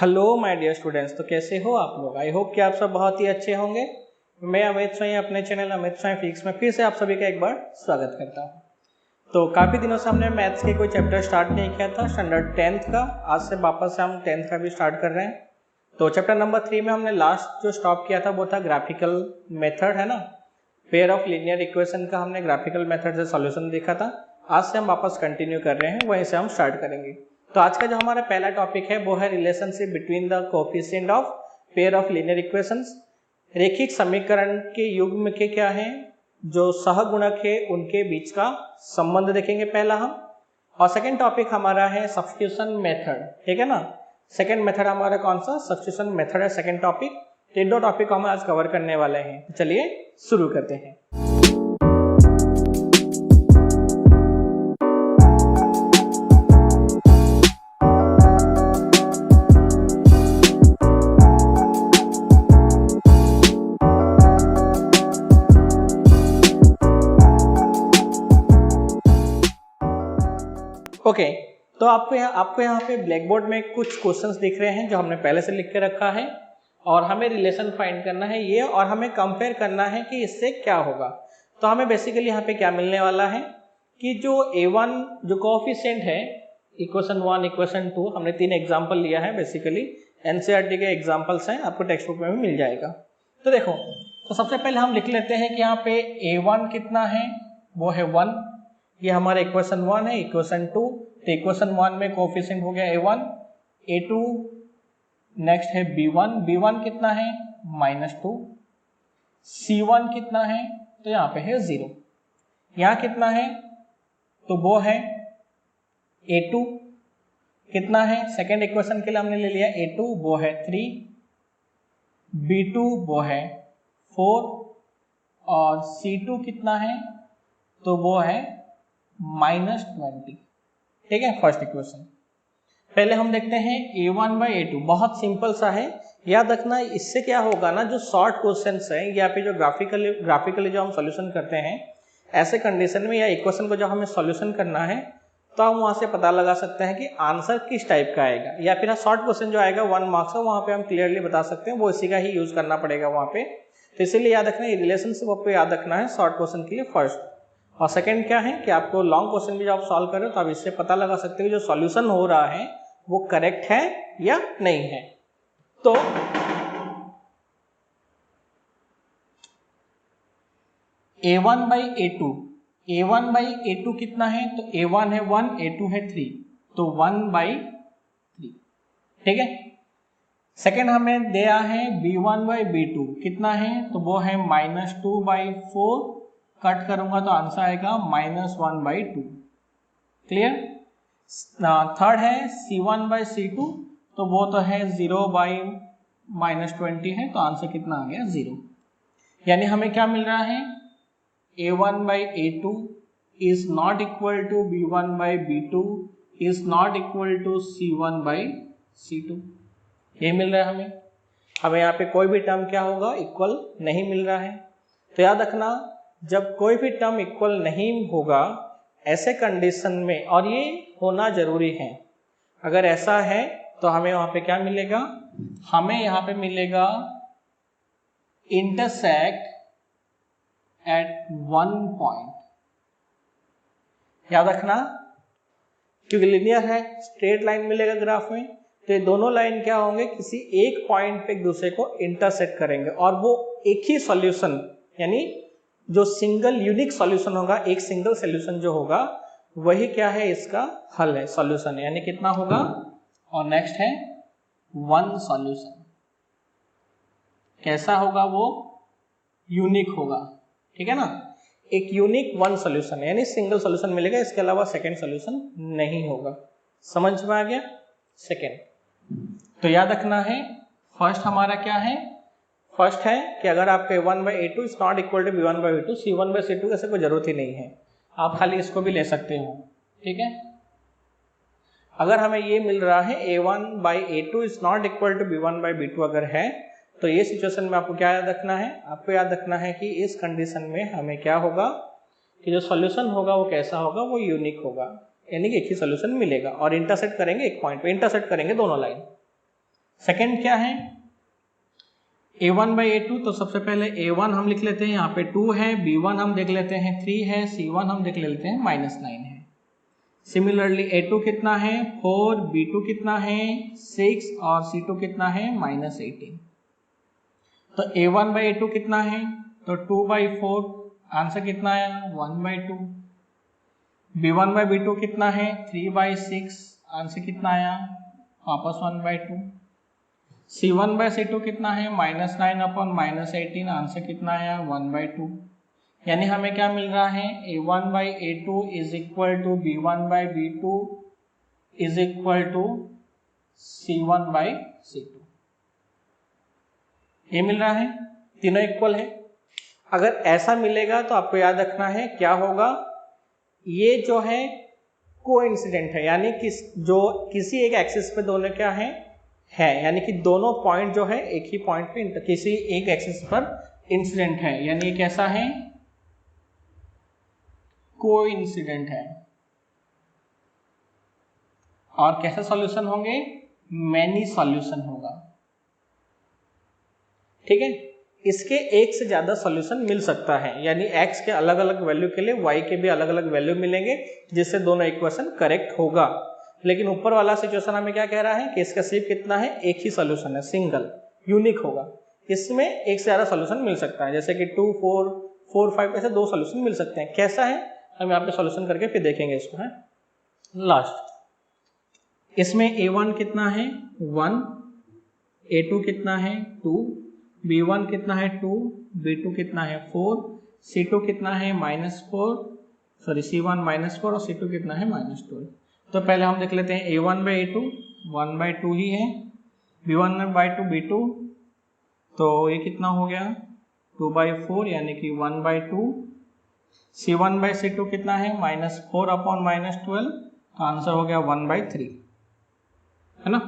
Hello my dear students, तो कैसे हो आप लोग। आई होप कि आप सब बहुत ही अच्छे होंगे। मैं अमित स्वयं अपने चैनल अमित स्वयं फिजिक्स में फिर से आप सभी का एक बार स्वागत करता हूं। तो काफ़ी दिनों से हमने मैथ्स के कोई चैप्टर स्टार्ट नहीं किया था स्टैंडर्ड 10th का। आज से वापस से हम 10th का भी स्टार्ट कर रहे हैं। तो चैप्टर नंबर 3 में हमने लास्ट जो स्टॉप किया था वो था ग्राफिकल मेथड, है ना। पेयर ऑफ लीनियर इक्वेशन का हमने ग्राफिकल मेथड से सॉल्यूशन देखा था। आज से हम वापस कंटिन्यू कर रहे हैं, वहीं से हम स्टार्ट करेंगे। तो आज का जो हमारा पहला टॉपिक है वो है relationship between the coefficient of pair of linear equations. रेखिक समीकरण के युग्म के क्या हैं जो सहगुणक है उनके बीच का संबंध देखेंगे पहला हम। और सेकंड टॉपिक हमारा है सब्स्टिट्यूशन मेथड, ठीक है ना। सेकंड मेथड हमारा कौन सा सब्स्टिट्यूशन मेथड है, सेकंड टॉपिक। ये दो टॉपिक को हम आज कवर करने वाले हैं। तो चलिए शुरू करते हैं। ओके, तो आपको यहाँ पे ब्लैक बोर्ड में कुछ क्वेश्चंस दिख रहे हैं जो हमने पहले से लिख के रखा है और हमें रिलेशन फाइंड करना है ये, और हमें कंपेयर करना है कि इससे क्या होगा। तो हमें बेसिकली यहाँ पे क्या मिलने वाला है कि जो A1 जो कोएफिशिएंट है, इक्वेशन 1 इक्वेशन 2, हमने 3 एग्जाम्पल लिया है। बेसिकली NCERT के एग्जाम्पल्स हैं, आपको टेक्स्ट बुक में भी मिल जाएगा। तो देखो, तो सबसे पहले हम लिख लेते हैं कि यहाँ पे A1 कितना है, वो है 1। ये हमारा इक्वेशन 1 है। इक्वेशन 2, तो इक्वेशन 1 में कोएफिशिएंट हो गया A1, A2, नेक्स्ट है B1, B1 कितना है -2, C1 कितना है तो यहाँ पे है 0। यहाँ कितना है तो वो है A2 कितना है, सेकेंड इक्वेशन के लिए हमने ले लिया A2, वो है 3, B2 वो है 4 और C2 कितना है तो वो है -20, ठीक है। फर्स्ट इक्वेशन पहले हम देखते हैं A1/A2, बहुत सिंपल सा है। याद रखना इससे क्या होगा ना, जो शॉर्ट क्वेश्चंस हैं या फिर जो ग्राफिकली जो हम सॉल्यूशन करते हैं ऐसे कंडीशन में, या इक्वेशन को जब हमें सॉल्यूशन करना है तो हम वहां से पता लगा सकते हैं कि आंसर किस टाइप का आएगा, या फिर शॉर्ट क्वेश्चन जो आएगा 1 मार्क्स का वहां पे हम क्लियरली बता सकते हैं, वो इसी का ही यूज करना पड़ेगा वहां पे। तो इसीलिए याद रखना रिलेशनशिप आपको याद रखना है शॉर्ट क्वेश्चन के लिए फर्स्ट। और सेकंड क्या है कि आपको लॉन्ग क्वेश्चन भी जब आप सॉल्व कर रहे हो तो आप इससे पता लगा सकते हो जो सॉल्यूशन हो रहा है वो करेक्ट है या नहीं है। तो A1/A2 कितना है तो A1 है 1, A2 है 3, तो 1/3, ठीक है। सेकेंड हमें दिया है B1/B2 कितना है तो वो है -2/4, कट करूंगा तो आंसर आएगा -1/2, क्लियर। थर्ड है C1/C2, तो वो तो है 0/-20 है, तो आंसर कितना आ गया 0। यानी हमें क्या मिल रहा है A1/A2 is not equal to B1/B2 is not equal to C1/C2, ये मिल रहा है हमें यहाँ पे कोई भी टर्म क्या होगा इक्वल नहीं मिल रहा है। तो याद रखना जब कोई भी टर्म इक्वल नहीं होगा ऐसे कंडीशन में, और ये होना जरूरी है, अगर ऐसा है तो हमें वहां पे क्या मिलेगा, हमें यहाँ पे मिलेगा इंटरसेक्ट एट 1 पॉइंट। याद रखना क्योंकि लिनियर है, स्ट्रेट लाइन मिलेगा ग्राफ में, तो ये दोनों लाइन क्या होंगे किसी एक पॉइंट पे एक दूसरे को इंटरसेक्ट करेंगे, और वो एक ही सॉल्यूशन, यानी जो सिंगल यूनिक सॉल्यूशन होगा, एक सिंगल सॉल्यूशन जो होगा वही क्या है इसका हल है, सॉल्यूशन है। यानी कितना होगा, और नेक्स्ट है 1 सॉल्यूशन। कैसा होगा वो, यूनिक होगा, ठीक है ना। एक यूनिक 1 सॉल्यूशन है, यानी सिंगल सॉल्यूशन मिलेगा, इसके अलावा सेकंड सॉल्यूशन नहीं होगा। समझ में आ गया। सेकंड तो याद रखना है फर्स्ट हमारा क्या है, फर्स्ट है कि अगर आपके A1/A2 is not equal to B1/B2, C1/C2 ऐसे कोई जरूरत ही नहीं है, आप खाली इसको भी ले सकते हो, ठीक है। अगर हमें ये मिल रहा है A1/A2 is not equal to B1/B2 अगर है, तो ये सिचुएशन में आपको क्या याद रखना है, आपको याद रखना है कि इस कंडीशन में हमें क्या होगा कि जो सॉल्यूशन होगा वो कैसा होगा, वो यूनिक होगा, यानी कि एक ही सॉल्यूशन मिलेगा, और इंटरसेक्ट करेंगे एक पॉइंट पे, इंटरसेक्ट करेंगे दोनों लाइन। सेकेंड क्या है a1 बाई a2, तो सबसे पहले a1 हम लिख लेते हैं, यहाँ पे 2 है, b1 हम देख लेते हैं 3 है, c1 हम देख लेते हैं -9 है। सिमिलरली a2 कितना है 4, b2 कितना है 6 और c2 कितना है -18। तो a1 बाई a2 कितना है, तो 2 बाई 4, आंसर कितना आया 1 बाई 2। b1 बाई b2 कितना है 3 बाई 6, आंसर कितना आया वापस 1 बाई 2। c1 बाई c2 कितना है -9 अपॉन -18, आंसर कितना आया 1 बाई 2। यानी हमें क्या मिल रहा है a1 by a2 is equal to b1 by b2 is equal to c1 by c2। ये मिल रहा है, तीनों इक्वल है। अगर ऐसा मिलेगा तो आपको याद रखना है क्या होगा, ये जो है कोइंसिडेंट है, यानी किसी एक एक्सिस पे दोनों क्या है यानी कि दोनों पॉइंट जो है एक ही पॉइंट पे किसी एक एक्सिस पर इंसिडेंट है, यानी ये कैसा है कोइंसिडेंट है। और कैसे सॉल्यूशन होंगे, मैनी सॉल्यूशन होगा, ठीक है। इसके एक से ज्यादा सॉल्यूशन मिल सकता है, यानी x के अलग अलग वैल्यू के लिए y के भी अलग अलग वैल्यू मिलेंगे, जिससे दोनों इक्वेशन करेक्ट होगा। लेकिन ऊपर वाला सिचुएशन हमें क्या कह रहा है कि इसका सिर्फ कितना है, एक ही सॉल्यूशन है, सिंगल यूनिक होगा। इसमें एक से ज्यादा सॉल्यूशन मिल सकता है, जैसे कि 2, 4, 4, 5 ऐसे 2 सॉल्यूशन मिल सकते हैं। कैसा है हम यहाँ पे सॉल्यूशन करके फिर देखेंगे इसको, है लास्ट। इसमें a1 कितना है 1, a2 कितना है 2, b1 कितना है 2, b2 कितना है 4, c2 कितना है c1 -4 और c2 कितना है -12। तो पहले हम देख लेते हैं a1 बाई a2 1 बाई 2 ही है, b1 बाई 2 b2, तो ये कितना हो गया 2 बाई 4 यानी कि 1 बाई 2। c1 बाई c2 कितना है -4 अपॉन -12, तो आंसर हो गया 1 बाई 3, है ना। तो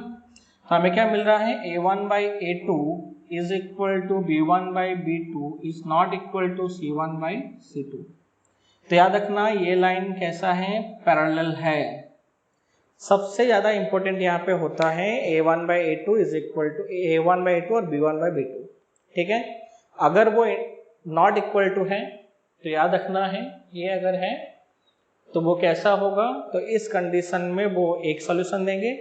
हमें क्या मिल रहा है a1 by a2 is equal to b1 by b2 is not equal to c1 by c2। तो याद रखना ये लाइन कैसा है, पैरेलल है। सबसे ज्यादा इंपॉर्टेंट यहाँ पे होता है a1 by a2 is equal to a1 by a2 और b1 बाई b2, ठीक है। अगर वो नॉट इक्वल टू है तो याद रखना है ये अगर है तो वो कैसा होगा, तो इस कंडीशन में वो एक सॉल्यूशन देंगे।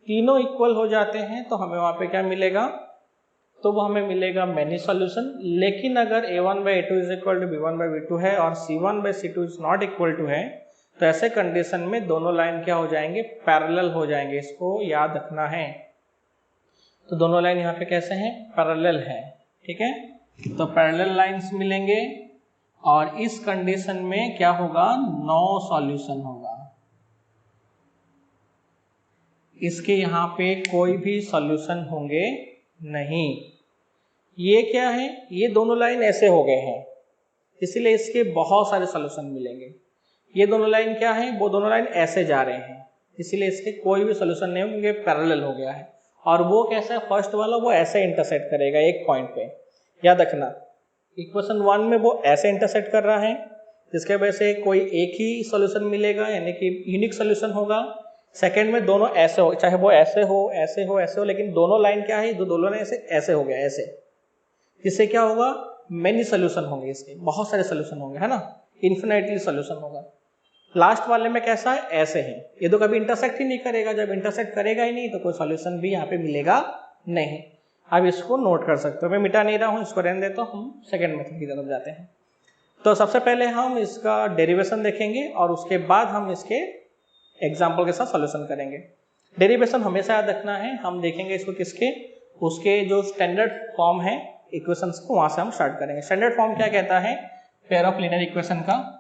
तीनों इक्वल हो जाते हैं तो हमें वहां पे क्या मिलेगा, तो वो हमें मिलेगा मैनी सॉल्यूशन। लेकिन अगर a1 by a2 is equal to b1 by b2 है और c1 by c2 is not equal to है, तो ऐसे कंडीशन में दोनों लाइन क्या हो जाएंगे, पैरेलल हो जाएंगे। इसको याद रखना है। तो दोनों लाइन यहाँ पे कैसे हैं, पैरेलल है, ठीक है। तो पैरेलल लाइंस मिलेंगे और इस कंडीशन में क्या होगा, नो सॉल्यूशन होगा। इसके यहाँ पे कोई भी सॉल्यूशन होंगे नहीं। ये क्या है, ये दोनों लाइन ऐसे हो गए हैं, इसलिए इसके बहुत सारे सॉल्यूशन मिलेंगे। ये दोनों लाइन क्या है, वो दोनों लाइन ऐसे जा रहे हैं, इसलिए इसके कोई भी सॉल्यूशन नहीं होंगे, पैरेलल हो गया है। और वो कैसा है, फर्स्ट वाला वो ऐसे इंटरसेक्ट करेगा एक पॉइंट पे, याद रखना। इक्वेशन 1 में वो ऐसे इंटरसेक्ट कर रहा है, जिसके वजह से कोई एक ही सॉल्यूशन मिलेगा, यानी कि यूनिक सॉल्यूशन होगा। सेकंड में दोनों ऐसे हो, चाहे वो ऐसे हो ऐसे हो ऐसे हो, लेकिन दोनों लाइन क्या है, दोनों लाइन ऐसे हो गया, ऐसे, जिससे क्या होगा, मेनी सॉल्यूशन होंगे, इसके बहुत सारे सॉल्यूशन होंगे, है ना, इन्फिनिटली सॉल्यूशन होगा। लास्ट वाले में कैसा है, ऐसे है, ये तो कभी इंटरसेक्ट ही नहीं करेगा। जब इंटरसेक्ट करेगा ही नहीं तो कोई सॉल्यूशन भी यहाँ पे मिलेगा नहीं। अब इसको नोट कर सकते हो, मैं मिटा नहीं रहा हूँ, इसको रहने देता हूँ। हम सेकेंड मेथड की तरफ जाते हैं। तो सबसे पहले हम इसका डेरिवेशन देखेंगे और उसके बाद हम इसके एग्जाम्पल के साथ सॉल्यूशन करेंगे। डेरिवेशन हमेशा याद रखना है, हम देखेंगे इसको किसके, उसके जो स्टैंडर्ड फॉर्म है इक्वेशंस को, वहां से हम स्टार्ट करेंगे। स्टैंडर्ड फॉर्म क्या कहता है पेयर ऑफ लीनियर इक्वेशन का,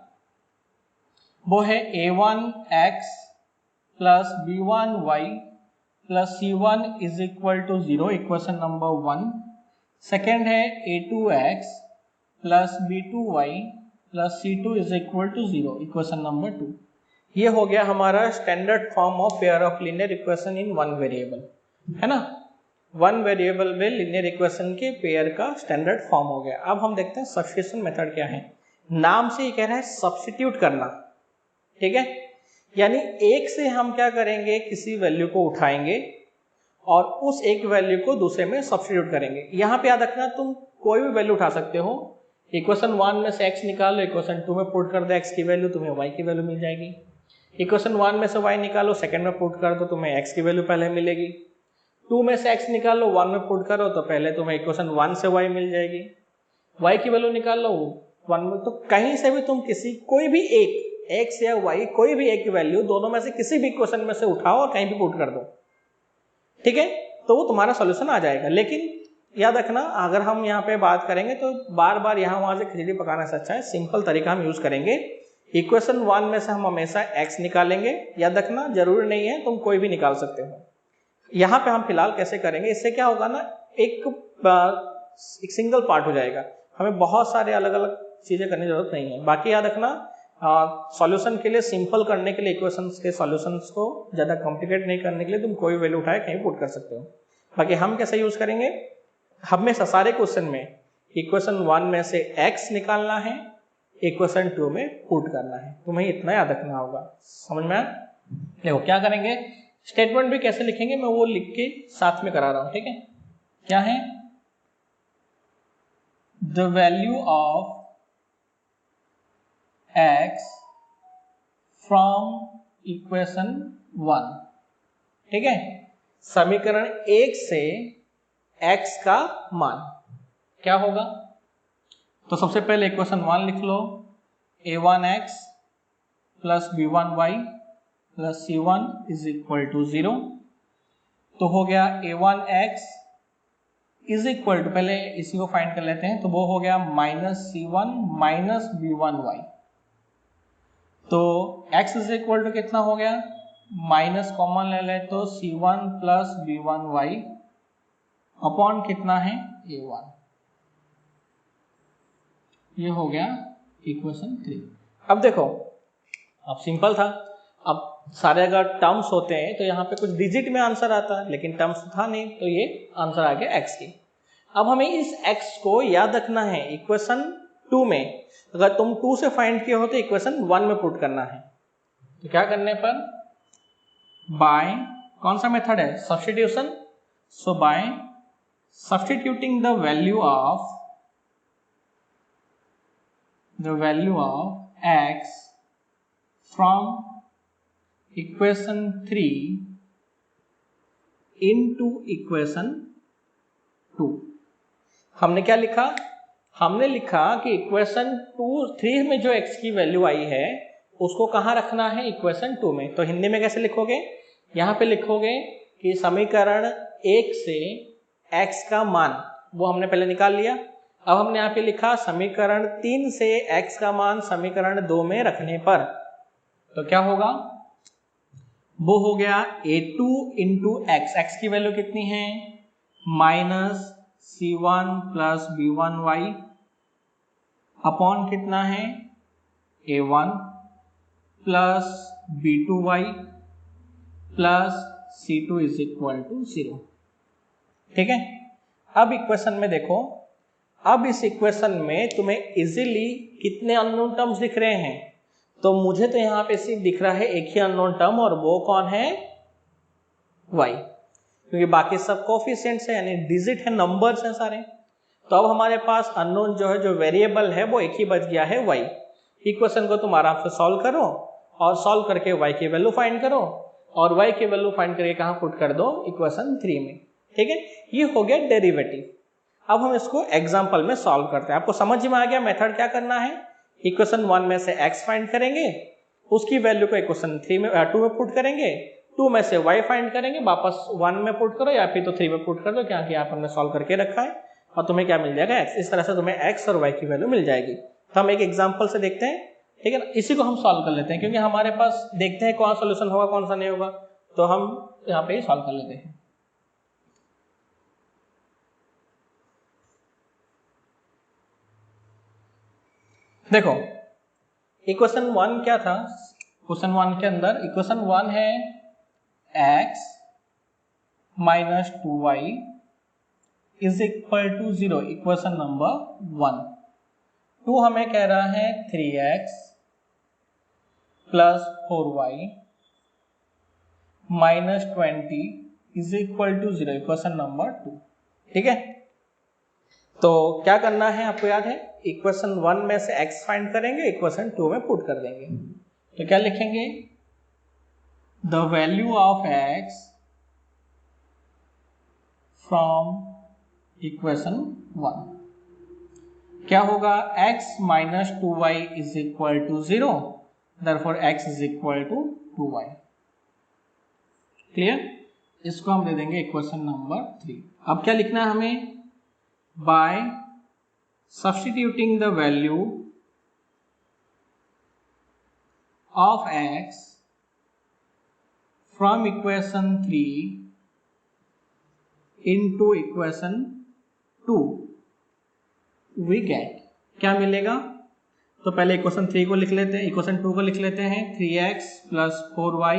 वो है a1x plus b1y plus c1 is equal to 0, equation number 1। Second है a2x plus b2y plus c2 is equal to 0, equation number 2। ये हो गया हमारा standard form of pair of linear equation in one variable, है ना। One variable में linear equation के pair का स्टैंडर्ड फॉर्म हो गया। अब हम देखते हैं सब्स्टिट्यूशन मेथड क्या है। नाम से ही कह रहा है सब्स्टिट्यूट करना, ठीक है। यानी एक से हम क्या करेंगे, किसी वैल्यू को उठाएंगे और उस एक वैल्यू को दूसरे में सब्स्टिट्यूट करेंगे। यहाँ पे याद रखना तुम कोई भी वैल्यू उठा सकते हो। इक्वेशन 1 में से x निकालो, इक्वेशन 2 में पुट कर दो x की वैल्यू, तुम्हें y की वैल्यू मिल जाएगी। इक्वेशन 1 में से y निकालो, सेकंड में पुट कर दो, तुम्हें x की वैल्यू पहले मिलेगी। 2 में से x निकालो, 1 में पुट करो तो पहले तुम्हें इक्वेशन 1 से y मिल जाएगी। y की वैल्यू निकालो 1 में, तो कहीं से भी तुम कोई भी एक x या y कोई भी एक वैल्यू दोनों में से किसी भी इक्वेशन में से उठाओ और कहीं भी पुट कर दो, ठीक है, तो वो तुम्हारा सॉल्यूशन आ जाएगा। लेकिन याद रखना अगर हम यहाँ पे बात करेंगे तो बार बार यहाँ वहां से खिचड़ी पकाना से अच्छा है सिंपल तरीका हम यूज करेंगे। इक्वेशन 1 में से हम हमेशा x निकालेंगे। याद रखना जरूरी नहीं है, तुम कोई भी निकाल सकते हो। यहाँ पे हम फिलहाल कैसे करेंगे, इससे क्या होगा ना, एक सिंगल पार्ट हो जाएगा, हमें बहुत सारे अलग अलग चीजें करने की जरूरत नहीं है। बाकी याद रखना सॉल्यूशन के लिए, सिंपल करने के लिए, इक्वेशंस के सॉल्यूशंस को ज्यादा कॉम्प्लिकेट नहीं करने के लिए तुम कोई वैल्यू उठाए कहीं पुट कर सकते हो। बाकी हम कैसे यूज करेंगे, हमेशा सारे क्वेश्चन में इक्वेशन 1 में से x निकालना है, इक्वेशन 2 में पुट करना है, तुम्हें इतना याद रखना होगा। समझ में आया? देखो क्या करेंगे, स्टेटमेंट भी कैसे लिखेंगे मैं वो लिख के साथ में करा रहा हूं, ठीक है। क्या है, the value of x from equation 1, ठीक है, समीकरण 1 से x का मान क्या होगा। तो सबसे पहले इक्वेशन 1 लिख लो, a1x plus b1y plus c1 is equal to 0। तो हो गया a1x इज इक्वल टू, पहले इसी को फाइंड कर लेते हैं, तो वो हो गया माइनस c1 माइनस b1y। तो x इज इक्वल टू कितना हो गया, माइनस कॉमन ले ले तो c1 प्लस b1y अपॉन कितना है a1। ये हो गया इक्वेशन 3। अब देखो, अब सिंपल था, अब सारे अगर टर्म्स होते हैं तो यहाँ पे कुछ डिजिट में आंसर आता है, लेकिन टर्म्स था नहीं तो ये आंसर आ गया x की। अब हमें इस x को याद रखना है इक्वेशन 2 में, अगर तुम 2 से फाइंड किए हो तो इक्वेशन 1 में पुट करना है। तो क्या करने पर, बाय कौन सा मेथड है, substitution. So bye substituting the value of x from equation 3 into equation 2, हमने क्या लिखा, हमने लिखा कि इक्वेशन 3 में जो x की वैल्यू आई है उसको कहाँ रखना है, इक्वेशन 2 में। तो हिंदी में कैसे लिखोगे, यहाँ पे लिखोगे कि समीकरण 1 से x का मान वो हमने पहले निकाल लिया। अब हमने यहाँ पे लिखा समीकरण 3 से x का मान समीकरण 2 में रखने पर, तो क्या होगा, वो हो गया a2 इंटू x की वैल्यू कितनी है, minus c1 plus b1y upon कितना है a1 plus b2y plus c2 is equal to 0, ठीक है। अब इक्वेशन में देखो, अब इस इक्वेशन में तुम्हें इजीली कितने अननोन टर्म्स दिख रहे हैं, तो मुझे तो यहाँ पे सिर्फ दिख रहा है एक ही अननोन टर्म, और वो कौन है, y, क्योंकि बाकी सब कोफिशिएंट्स है यानी डिजिट है, नंबर्स हैं सारे। तो अब हमारे पास अननोन जो है, जो वेरिएबल है वो एक ही बच गया है y। इक्वेशन को तुम आराम से सॉल्व करो और सॉल्व करके y की वैल्यू फाइंड करो, और y की वैल्यू फाइंड करके कहाँ पुट कर दो, इक्वेशन 3 में, ठीक है। ये हो गया डेरिवेटिव। अब हम इसको एग्जाम्पल में सॉल्व करते हैं। आपको समझ में आ गया मेथड क्या करना है, इक्वेशन 1 में से x फाइंड करेंगे, उसकी वैल्यू को इक्वेशन 2 में पुट करेंगे, 2 में से y फाइंड करेंगे, वापस 1 में पुट करो या फिर तो 3 में पुट कर दो, क्या कि यहाँ पर हमने सॉल्व करके रखा है, और तुम्हें क्या मिल जाएगा x। इस तरह से तुम्हें x और y की वैल्यू मिल जाएगी। तो हम एक एग्जाम्पल से देखते हैं, ठीक है ना, इसी को हम सॉल्व कर लेते हैं, क्योंकि हमारे पास देखते हैं कौन सोल्यूशन होगा कौन सा नहीं होगा, तो हम यहाँ पे ही सॉल्व कर लेते हैं। देखो इक्वेशन 1 क्या था, क्वेश्चन 1 के अंदर इक्वेशन 1 है x minus 2y is equal to 0, equation number 1। 2 हमें कह रहा है 3x plus 4y minus 20 is equal to 0, equation number 2। ठीक है, तो क्या करना है आपको याद है, इक्वेशन 1 में से x फाइंड करेंगे, इक्वेशन 2 में पुट कर देंगे। तो क्या लिखेंगे, the value of x from equation 1 क्या होगा, x minus 2y is equal to 0, therefore x is equal to 2y। Clear, इसको हम दे देंगे इक्वेशन नंबर 3। अब क्या लिखना है हमें, by substituting the value of x from equation 3 into equation 2 we get, क्या मिलेगा, तो पहले इक्वेशन 3 को लिख लेते हैं, इक्वेशन 2 को लिख लेते हैं, 3x plus 4y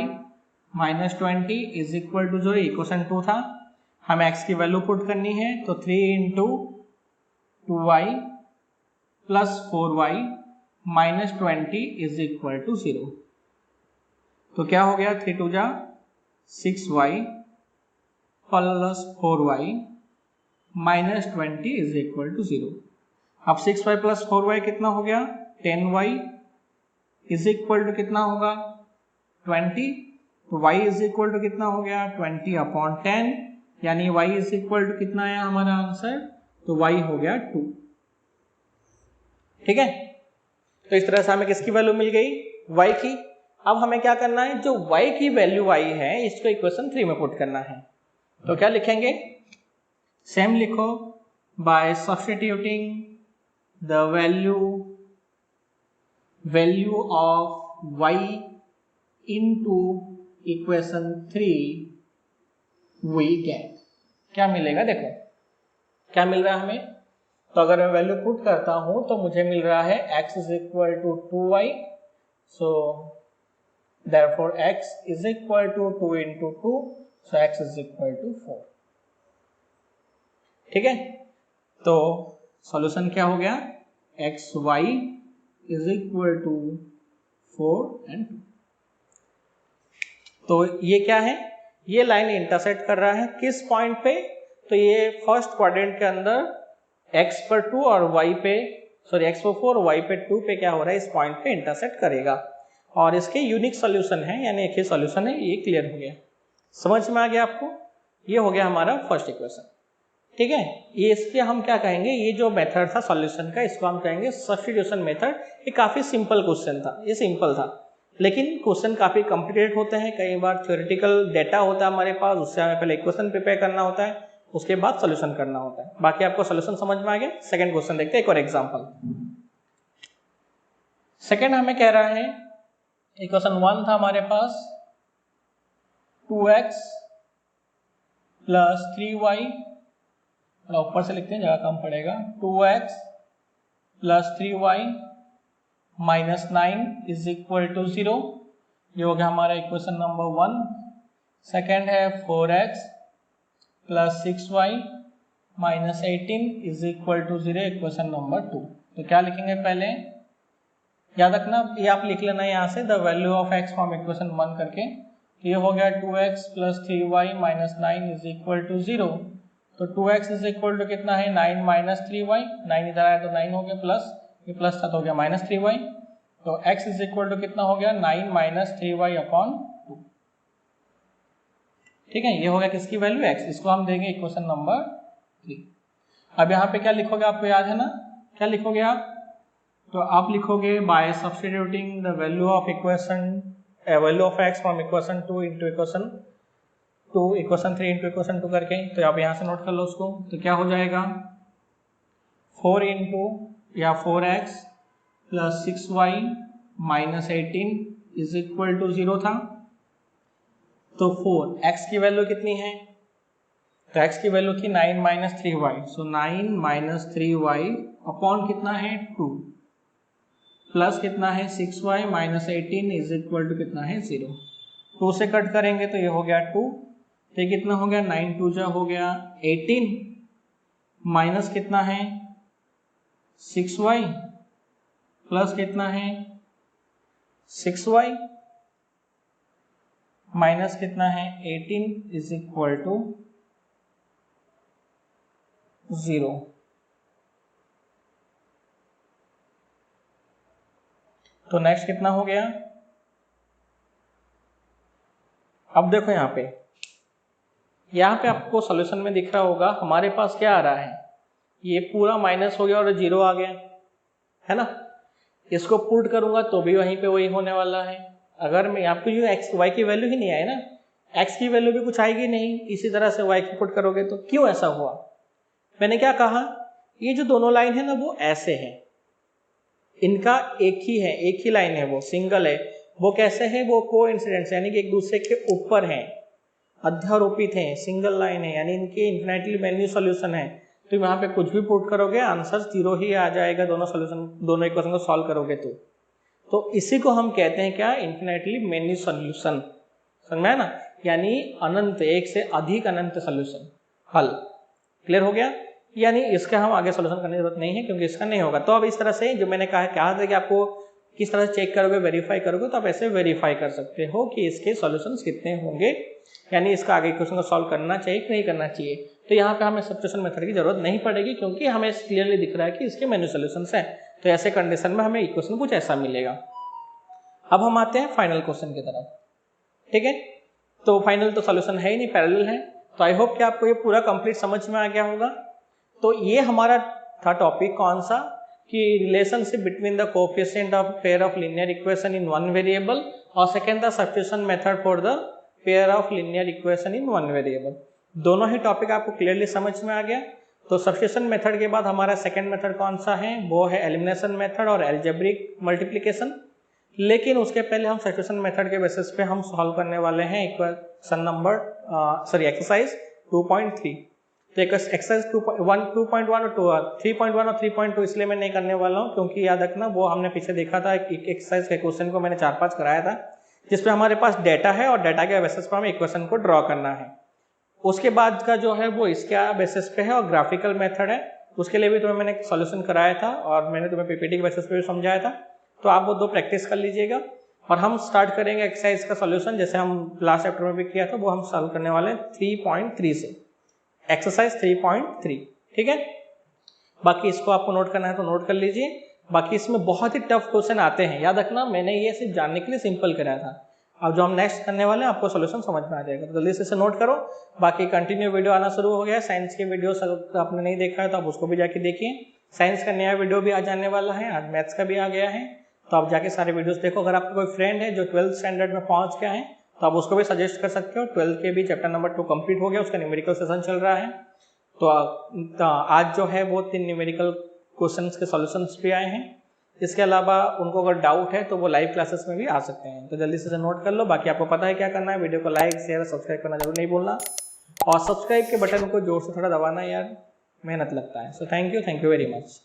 minus 20 is equal to 0, equation 2 था, हमें x की वैल्यू पुट करनी है, तो 3 into 2y plus 4y minus 20 is equal to 0। तो क्या हो गया, 3 2 जा 6y plus 4y minus 20 is equal to 0। अब 6y प्लस 4y कितना हो गया, 10y इज इक्वल टू कितना होगा, 20। तो y इज इक्वल टू कितना हो गया, 20 अपॉन 10, यानी y इज इक्वल टू कितना है हमारा आंसर, तो y हो गया 2। ठीक है, तो इस तरह से हमें किसकी वैल्यू मिल गई, y की। अब हमें क्या करना है, जो y की वैल्यू आई है इसको इक्वेशन 3 में पुट करना है। तो क्या लिखेंगे, सेम लिखो, by substituting the value of y into equation 3 we get, क्या मिलेगा, देखो क्या मिल रहा है हमें, तो अगर मैं वैल्यू पुट करता हूं तो मुझे मिल रहा है x is equal to 2y, so therefore x is equal to 2 into 2, so x is equal to 4। ठीक है, तो सॉल्यूशन क्या हो गया, xy is equal to 4 and 2। तो ये क्या है, ये लाइन इंटरसेक्ट कर रहा है किस पॉइंट पे, तो ये फर्स्ट क्वाड्रेंट के अंदर x पर 2 और y पे, सॉरी x पर 4 और y पे 2 पे क्या हो रहा है, इस पॉइंट पे इंटरसेक्ट करेगा, और इसके यूनिक सॉल्यूशन है, यानी एक ही सॉल्यूशन है, ये क्लियर हो गया, समझ में आ गया आपको। ये हो गया हमारा फर्स्ट इक्वेशन। ठीक है, ये इसके हम क्या कहेंगे, ये जो मेथड था सॉल्यूशन का, इसको हम कहेंगे सब्स्टिट्यूशन मेथड। ये काफी सिंपल क्वेश्चन था, ये सिंपल था, लेकिन क्वेश्चन काफी कॉम्प्लिकेटेड होते हैं, कई बार थ्योरेटिकल डेटा होता है हमारे पास, उससे हमें पहले इक्वेशन प्रिपेयर करना होता है, उसके बाद सॉल्यूशन करना होता है। बाकी आपको सॉल्यूशन समझ में आ गया। सेकंड क्वेश्चन देखते हैं, एक और एग्जांपल। सेकंड हमें कह रहा है, इक्वेशन 1 था हमारे पास 2x प्लस 3y, ऊपर से लिखते हैं जगह कम पड़ेगा, 2x plus 3y minus 9 is equal to 0, ये हो गया हमारा इक्वेशन नंबर 1। सेकेंड है 4x plus 6y minus 18 is equal to 0, equation number 2। तो क्या लिखेंगे, पहले याद रखना, ये आप लिख लेना यहाँ से, the value of x from equation 1 करके, ये हो गया 2x plus 3y minus 9 is equal to 0। तो 2x इज इक्वल टू कितना है, 9 माइनस 3y, 9 इधर आया तो 9 हो गया, प्लस ये प्लस था तो हो गया माइनस 3y, तो x इज इक्वल टू कितना हो गया, 9 माइनस 3y अपॉन 2। ठीक है, ये हो गया किसकी वैल्यू, x, इसको हम देंगे इक्वेशन नंबर 3। अब यहाँ पे क्या लिखोगे, आपको याद है ना, क्या लिखोगे आप, तो आप लिखोगे bye substituting the value of value of x from equation 2 into equation 3 into equation 2 करके, तो आप यहाँ से नोट कर लो उसको। तो क्या हो जाएगा, 4 इंटू या 4x plus 6y minus 18 is equal to 0 था, तो 4x की वैल्यू कितनी है, तो x की वैल्यू थी 9 माइनस 3y, सो 9 माइनस 3y अपॉन कितना है 2, प्लस कितना है 6y minus 18 is equal to कितना है 0। 2 से कट करेंगे तो ये हो गया 2, तो कितना हो गया, 9 2 जा हो गया 18, माइनस कितना है 6y प्लस कितना है 6y माइनस कितना है 18 इज इक्वल टू 0। तो नेक्स्ट कितना हो गया, अब देखो यहाँ पे आपको सॉल्यूशन में दिख रहा होगा हमारे पास क्या आ रहा है, ये पूरा माइनस हो गया और 0 आ गया है ना। इसको पुट करूंगा तो भी वहीं पे वही होने वाला है। अगर मैं आपको जो एक्स वाई की वैल्यू ही नहीं आए ना, एक्स की वैल्यू भी कुछ आएगी नहीं, इसी तरह से वाई की पुट करोगे तो क्यों ऐसा हुआ। मैंने क्या कहा, ये जो दोनों लाइन है ना वो ऐसे है, इनका एक ही है, एक ही लाइन है, वो सिंगल है। वो कैसे है, वो कोइंसिडेंस यानी कि एक दूसरे के ऊपर है, अध्यारोपित है, सिंगल लाइन है, यानी इनके इन्फिनिटली मेनी सॉल्यूशन है। तो यहाँ पे कुछ भी पुट करोगे आंसर 0 ही आ जाएगा, दोनों इक्वेशन को सॉल्व करोगे तो इसी को हम कहते हैं क्या, इन्फिनिटली मेनी सॉल्यूशन। समझ में है ना, यानी अनंत, एक से अधिक अनंत सॉल्यूशन, हल। क्लियर हो गया, यानी इसका हम आगे सॉल्यूशन करने की जरूरत नहीं है क्योंकि इसका नहीं होगा। तो अब इस तरह से जो मैंने कहा था कि आपको किस तरह से चेक करोगे, वेरीफाई करोगे, तो आप ऐसे वेरीफाई कर सकते हो कि इसके सॉल्यूशंस कितने होंगे, यानी इसका आगे क्वेश्चन को सॉल्व करना चाहिए कि नहीं करना चाहिए। तो यहाँ पे हमें सब्स्टिट्यूशन मेथड की जरूरत नहीं पड़ेगी क्योंकि हमें क्लियरली दिख रहा है कि इसके मेनी सॉल्यूशंस हैं। तो ऐसे कंडीशन में हमें इक्वेशन कुछ ऐसा मिलेगा। अब हम आते हैं फाइनल क्वेश्चन की तरफ, ठीक है। तो फाइनल तो सॉल्यूशन है ही नहीं, पैरेलल है। तो आई होप कि आपको ये पूरा कंप्लीट समझ में आ गया होगा। तो ये हमारा था टॉपिक कौन सा, कि relationship between the coefficient of pair of linear equation in one variable, और second the substitution method for the pair of linear equation in one variable. दोनों ही टॉपिक आपको क्लियरली समझ में आ गया। तो सब्स्टिट्यूशन मेथड के बाद हमारा सेकंड मेथड कौन सा है, वो है एलिमिनेशन मेथड और अलजेब्रिक मल्टीप्लिकेशन। लेकिन उसके पहले हम सब्स्टिट्यूशन मेथड के बेसिस पे हम सॉल्व करने वाले हैं एक्सरसाइज 2.3। तो एक्सरसाइज 2.1 और 3.1 और 3.2 इसलिए मैं नहीं करने वाला हूँ क्योंकि याद रखना वो हमने पीछे देखा था, एक एक्सरसाइज के क्वेश्चन को मैंने 4-5 कराया था जिसपे हमारे पास डेटा है और डेटा के बेसिस पर हमें इक्वेशन को ड्रॉ करना है। उसके बाद का जो है वो इसके बेसिस पे है और ग्राफिकल मेथड है, उसके लिए भी तुम्हें मैंने सॉल्यूशन कराया था और मैंने तुम्हें पीपीटी के बेसिस पे भी समझाया था। तो आप वो 2 प्रैक्टिस कर लीजिएगा और हम स्टार्ट करेंगे एक्सरसाइज का सॉल्यूशन जैसे हम लास्ट चैप्टर में भी किया था, वो हम सॉल्व करने वाले हैं 3.3 से, एक्सरसाइज 3.3, ठीक है। बाकी इसको आपको नोट करना है तो नोट कर लीजिए। बाकी इसमें बहुत ही टफ क्वेश्चन आते हैं, याद रखना मैंने ये सिर्फ जानने के लिए सिंपल कराया था। अब जो हम नेक्स्ट करने वाले हैं आपको सॉल्यूशन समझ में आ जाएगा, तो जल्दी से इसे नोट करो। बाकी कंटिन्यू वीडियो आना शुरू हो गया है, साइंस के वीडियो आपने नहीं देखा है तो आप उसको भी जाके देखिए। साइंस का नया वीडियो भी आ जाने वाला है, आज मैथ्स का भी आ गया है, तो आप जाके सारे वीडियोस देखो। अगर आपका कोई फ्रेंड है जो 12th स्टैंडर्ड में पहुंच गया है तो आप उसको भी सजेस्ट कर सकते हो। 12th के भी चैप्टर नंबर 2 कंप्लीट हो गया, उसका न्यूमेरिकल सेशन चल रहा है। तो आज जो है वो 3 न्यूमेरिकल क्वेश्चंस के सॉल्यूशंस भी आए हैं। इसके अलावा उनको अगर डाउट है तो वो लाइव क्लासेस में भी आ सकते हैं, तो जल्दी से नोट कर लो। बाकी आपको पता है क्या करना है, वीडियो को लाइक शेयर सब्सक्राइब करना जरूर नहीं भूलना, और सब्सक्राइब के बटन को जोर से थोड़ा दबाना यार, मेहनत लगता है। So thank you very much.